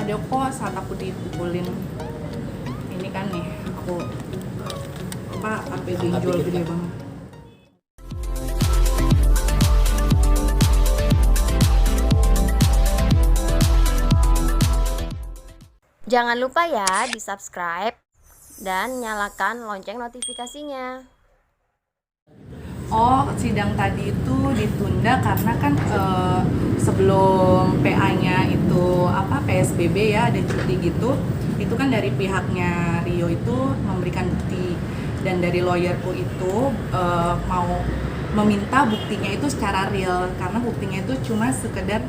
ada kok saat aku dipukulin. Ini kan nih, aku sampai benjol gede banget. Jangan lupa ya di subscribe dan nyalakan lonceng notifikasinya. Oh, sidang tadi itu ditunda karena kan sebelum PA-nya itu PSBB ya, ada cuti gitu. Itu kan dari pihaknya Rio itu memberikan bukti, dan dari lawyerku itu mau meminta buktinya itu secara real, karena buktinya itu cuma sekedar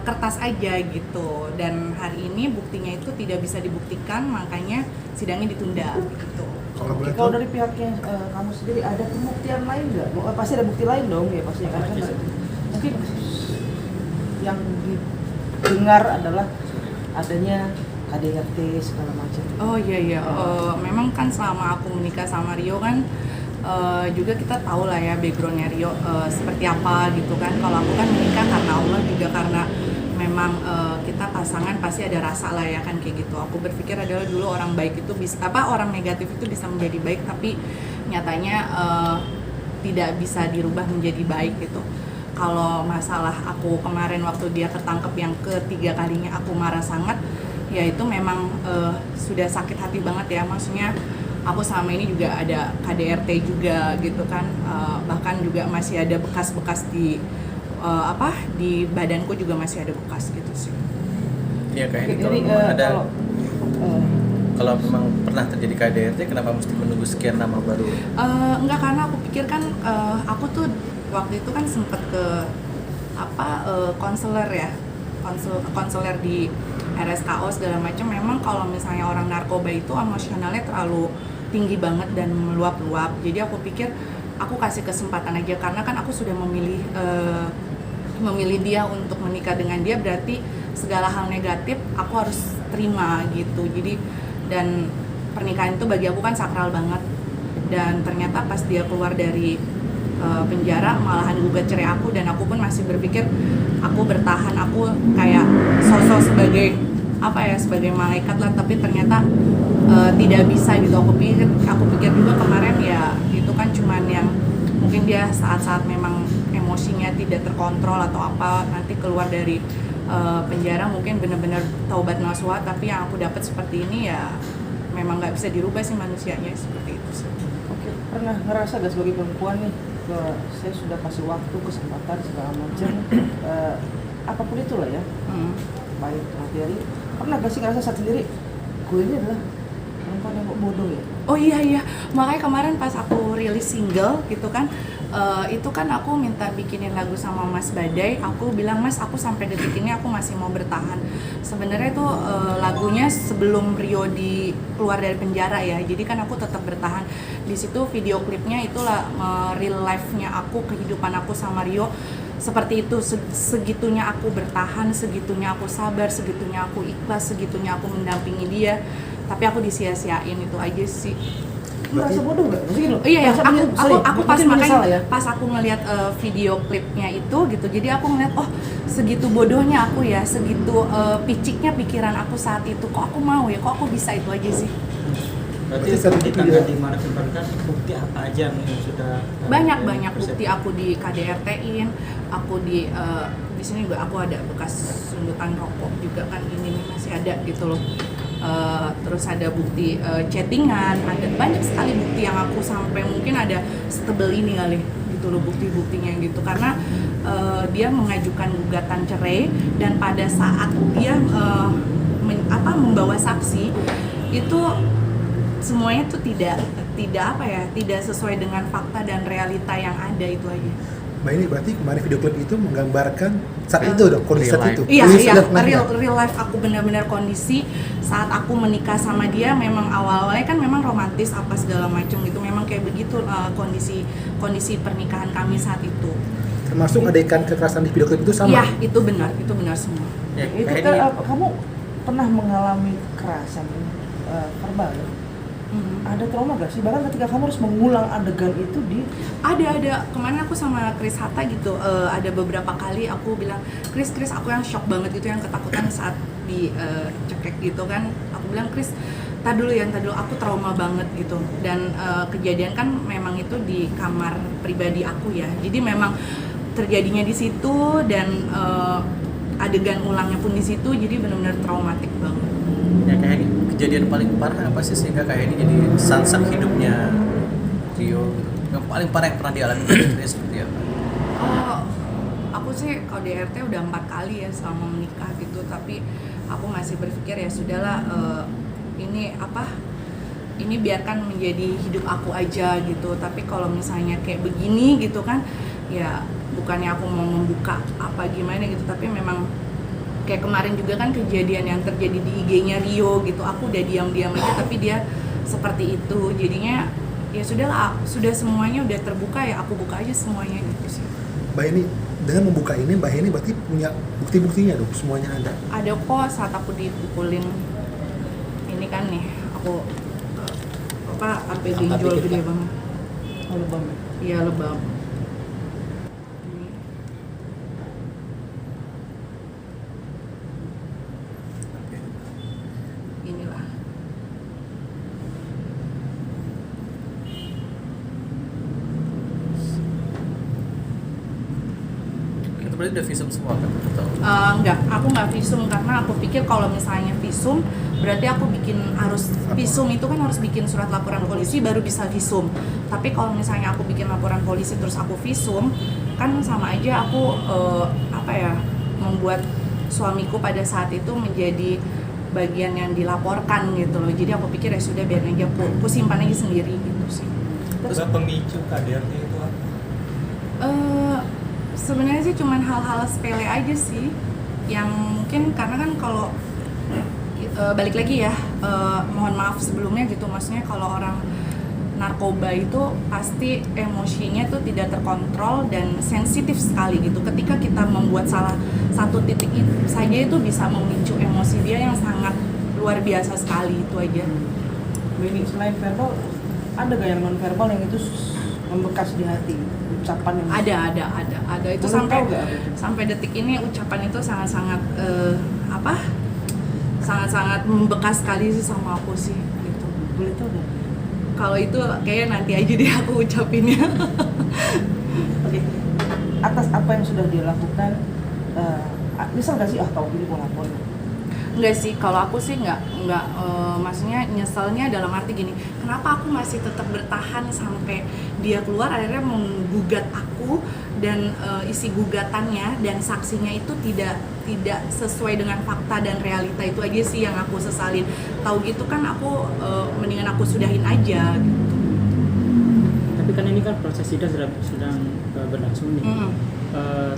kertas aja gitu, dan hari ini buktinya itu tidak bisa dibuktikan, makanya sidangnya ditunda gitu. Kalau dari pihaknya kamu sendiri ada pembuktian lain nggak? Pasti ada bukti lain dong ya pastinya kan. Mungkin yang didengar adalah adanya KDRT segala macam. Oh iya, memang kan selama aku menikah sama Rio kan juga kita tahu lah ya backgroundnya Rio seperti apa gitu kan. Kalau aku kan menikah karena Allah, juga karena memang kita pasangan pasti ada rasa lah ya kan, kayak gitu. Aku berpikir adalah dulu orang baik itu bisa orang negatif itu bisa menjadi baik, tapi nyatanya tidak bisa dirubah menjadi baik gitu. Kalau masalah aku kemarin waktu dia ketangkep yang ketiga kalinya, aku marah sangat. Ya itu memang sudah sakit hati banget ya, maksudnya aku selama ini juga ada KDRT juga gitu kan, bahkan juga masih ada bekas-bekas di di badanku juga masih ada bekas gitu sih. Iya kayak ini kalau ada kalau memang pernah terjadi KDRT, kenapa mesti menunggu sekian lama baru? Enggak, karena aku pikir kan aku tuh waktu itu kan sempet ke konselor ya, konselor di RSKO segala macam. Memang kalau misalnya orang narkoba itu emosionalnya terlalu tinggi banget dan meluap-luap. Jadi aku pikir aku kasih kesempatan aja, karena kan aku sudah memilih dia untuk menikah dengan dia, berarti segala hal negatif aku harus terima gitu. Jadi dan pernikahan itu bagi aku kan sakral banget, dan ternyata pas dia keluar dari penjara malahan gugat cerai aku, dan aku pun masih berpikir aku bertahan, aku kayak sosok sebagai sebagai malaikat lah, tapi ternyata tidak bisa gitu. Aku pikir juga kemarin ya itu kan cuman yang mungkin dia saat-saat memang emosinya tidak terkontrol atau nanti keluar dari penjara mungkin benar-benar taubat nasuha, tapi yang aku dapat seperti ini ya memang nggak bisa dirubah sih manusianya, seperti itu sih. Oke, pernah ngerasa gak sebagai perempuan nih, saya sudah kasih waktu, kesempatan segala macam, apapun itulah ya, baik materi, pernah gak sih ngerasa saat sendiri gue ini adalah perempuan yang bodoh ya? Oh iya, makanya kemarin pas aku rilis single gitu kan, itu kan aku minta bikinin lagu sama Mas Badai. Aku bilang, Mas, aku sampai detik ini aku masih mau bertahan. Sebenarnya itu lagunya sebelum Rio keluar dari penjara ya, jadi kan aku tetap bertahan. Di situ video klipnya itulah real life-nya aku, kehidupan aku sama Rio. Seperti itu, segitunya aku bertahan, segitunya aku sabar, segitunya aku ikhlas, segitunya aku mendampingi dia. Tapi aku disia-siain, itu aja sih. Merasa bodoh nggak? Iya, aku pas makanya ya? pas aku ngelihat video klipnya itu gitu, jadi aku ngeliat segitu bodohnya aku ya, segitu piciknya pikiran aku saat itu. Kok aku mau ya, kok aku bisa, itu aja sih. Berarti di tanggal 5 November kan bukti apa aja yang sudah banyak bukti. Aku di KDRT-in, aku di sini juga aku ada bekas sundutan rokok juga kan, ini masih ada gitu loh. Terus ada bukti chattingan, ada banyak sekali bukti yang aku sampai mungkin ada setebel ini kali gitu loh bukti-buktinya gitu, karena dia mengajukan gugatan cerai, dan pada saat dia membawa saksi itu semuanya tuh tidak sesuai dengan fakta dan realita yang ada, itu aja. Mbak, ini berarti kemarin video klip itu menggambarkan saat itu dong, kondisi saat itu. Iya, real life aku benar-benar kondisi saat aku menikah sama dia. Memang awalnya kan memang romantis apa segala macam gitu, memang kayak begitu kondisi pernikahan kami saat itu. Termasuk adegan kekerasan di video klip itu sama? Iya, itu benar semua. Ya, Itu kan, kamu pernah mengalami kekerasan verbal ya? Ada trauma gak sih? Bahkan ketika kamu harus mengulang adegan itu Ada. Kemarin aku sama Chris Hatta gitu, ada beberapa kali aku bilang, Chris, aku yang shock banget gitu, yang ketakutan saat dicekek gitu kan. Aku bilang, Kris, tar dulu, aku trauma banget gitu. Dan kejadian kan memang itu di kamar pribadi aku ya, jadi memang terjadinya di situ dan adegan ulangnya pun di situ, jadi benar-benar traumatik banget. Ya kayak kejadian paling parah apa sih sehingga kayak ini jadi sansak hidupnya Rio gitu. Yang paling parah yang pernah dialami dari seperti apa? Aku sih kalau DRT udah 4 kali ya selama menikah gitu, tapi aku masih berpikir ya sudahlah, ini biarkan menjadi hidup aku aja gitu. Tapi kalau misalnya kayak begini gitu kan, ya bukannya aku mau membuka apa gimana gitu, tapi memang kayak kemarin juga kan kejadian yang terjadi di IG-nya Rio gitu, aku udah diam-diam aja tapi dia seperti itu. Jadinya ya sudahlah, sudah semuanya udah terbuka, ya aku buka aja semuanya gitu sih. Mbak Heni, dengan membuka ini Mbak Heni berarti punya bukti-buktinya dong, semuanya ada? Ada kok, saat aku dipukulin ini kan nih, aku sampai dijual gede banget. Lebam. Iya, lebam. Inilah. Itu berarti udah visum semua kan? Atau? Enggak, aku nggak visum karena aku pikir kalau misalnya visum berarti aku harus visum itu kan harus bikin surat laporan polisi baru bisa visum. Tapi kalau misalnya aku bikin laporan polisi terus aku visum, kan sama aja aku membuat suamiku pada saat itu menjadi bagian yang dilaporkan gitu loh. Jadi aku pikir ya sudah, biar aja aku simpan aja sendiri gitu sih. Terus pemicu KDRT itu apa? Sebenarnya sih cuman hal-hal sepele aja sih, yang mungkin karena kan kalau balik lagi ya, mohon maaf sebelumnya gitu, maksudnya kalau orang narkoba itu pasti emosinya tuh tidak terkontrol dan sensitif sekali gitu. Ketika kita membuat salah satu titik itu saja itu bisa memicu emosi dia yang sangat luar biasa sekali, itu aja. Ini selain verbal, ada gak yang non verbal yang itu membekas di hati, ucapan yang Ada itu sampai detik ini ucapan itu sangat-sangat sangat-sangat membekas sekali sih sama aku sih gitu. boleh tahu gak? Kalau itu kayaknya nanti aja deh aku ucapinnya. Oke. Atas apa yang sudah dia lakukan, misal gak sih tahu ini mau lapor? Enggak sih, kalau aku sih enggak maksudnya nyeselnya dalam arti gini, kenapa aku masih tetap bertahan sampai dia keluar akhirnya menggugat aku, dan isi gugatannya dan saksinya itu tidak sesuai dengan fakta dan realita. Itu aja sih yang aku sesalin. Tahu gitu kan aku mendingan aku sudahin aja gitu. Tapi kan ini kan proses sidang sedang berlangsung nih.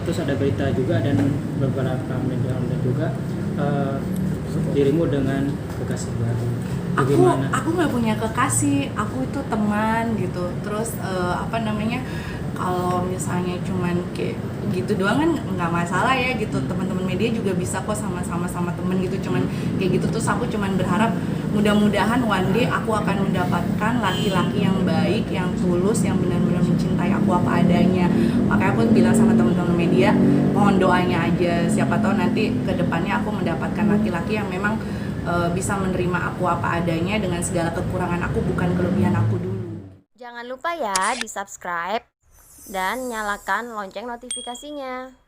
Terus ada berita juga dan beberapa media online juga dirimu dengan kekasih baru. Bagaimana? Aku nggak punya kekasih, aku itu teman gitu. Terus kalau misalnya cuman kayak gitu doang kan nggak masalah ya gitu. Teman-teman media juga bisa kok sama-sama temen gitu. Cuman kayak gitu, terus aku cuman berharap mudah-mudahan one day aku akan mendapatkan laki-laki yang baik, yang tulus, yang benar-benar mencintai aku apa adanya. Makanya aku bilang sama teman-teman media, mohon doanya aja, siapa tahu nanti ke depannya aku mendapatkan laki-laki yang memang bisa menerima aku apa adanya dengan segala kekurangan aku, bukan kelebihan aku dulu. Jangan lupa ya di subscribe dan nyalakan lonceng notifikasinya.